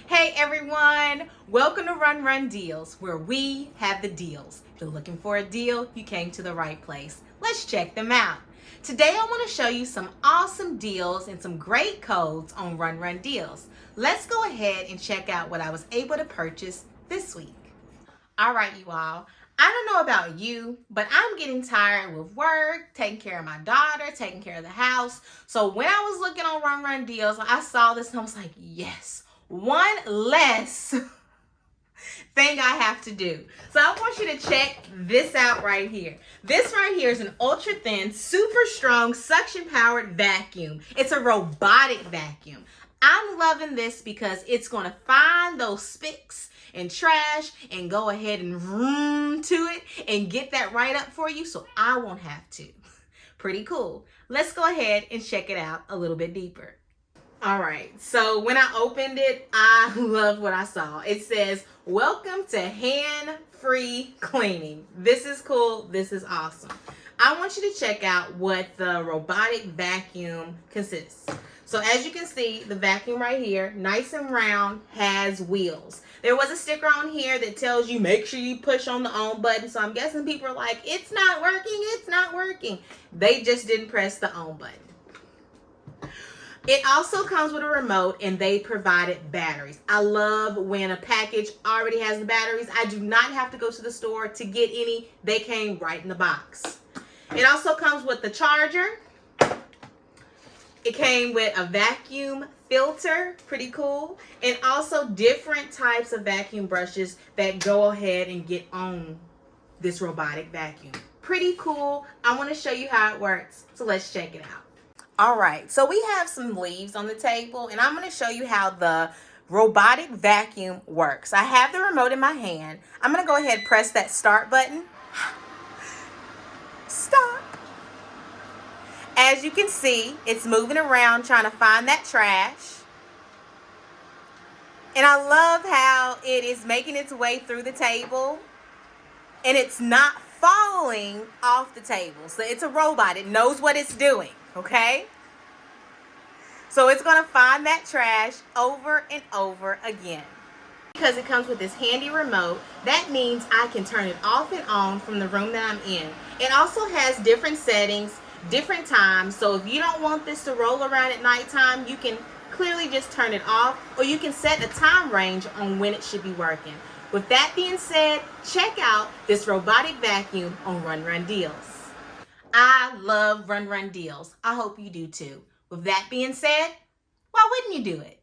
Hey everyone, welcome to Run Run Deals, where we have the deals. If you're looking for a deal, you came to the right place. Let's check them out. Today I want to show you some awesome deals and some great codes on Run Run Deals. Let's go ahead and check out what I was able to purchase this week. All right, you all. I don't know about you, but I'm getting tired with work, taking care of my daughter, taking care of the house. So when I was looking on Run Run Deals, I saw this and I was like, yes, one less thing I have to do. So I want you to check this out right here. This right here is an ultra thin, super strong, suction powered vacuum. It's a robotic vacuum. I'm loving this because it's going to find those spicks and trash and go ahead and vroom to it and get that right up for you so I won't have to. Pretty cool. Let's go ahead and check it out a little bit deeper. All right, so when I opened it, I love what I saw. It says, welcome to hand-free cleaning. This is cool. This is awesome. I want you to check out what the robotic vacuum consists. So as you can see, the vacuum right here, nice and round, has wheels. There was a sticker on here that tells you make sure you push on the on button. So I'm guessing people are like, it's not working, it's not working. They just didn't press the on button. It also comes with a remote and they provided batteries. I love when a package already has the batteries. I do not have to go to the store to get any. They came right in the box. It also comes with the charger. It came with a vacuum filter, pretty cool, and also different types of vacuum brushes that go ahead and get on this robotic vacuum. Pretty cool. I want to show you how it works, so let's check it out. All right, so we have some leaves on the table, and I'm going to show you how the robotic vacuum works. I have the remote in my hand. I'm going to go ahead and press that start button. Stop. As you can see, it's moving around trying to find that trash. And I love how it is making its way through the table, and it's not falling off the table. So it's a robot. It knows what it's doing. Okay, so it's going to find that trash over and over again. Because it comes with this handy remote, that means I can turn it off and on from the room that I'm in. It also has different settings, different times, so if you don't want this to roll around at nighttime, you can clearly just turn it off, or you can set a time range on when it should be working. With that being said, check out this robotic vacuum on Run Run Deals. I love Run Run Deals. I hope you do too. With that being said, why wouldn't you do it?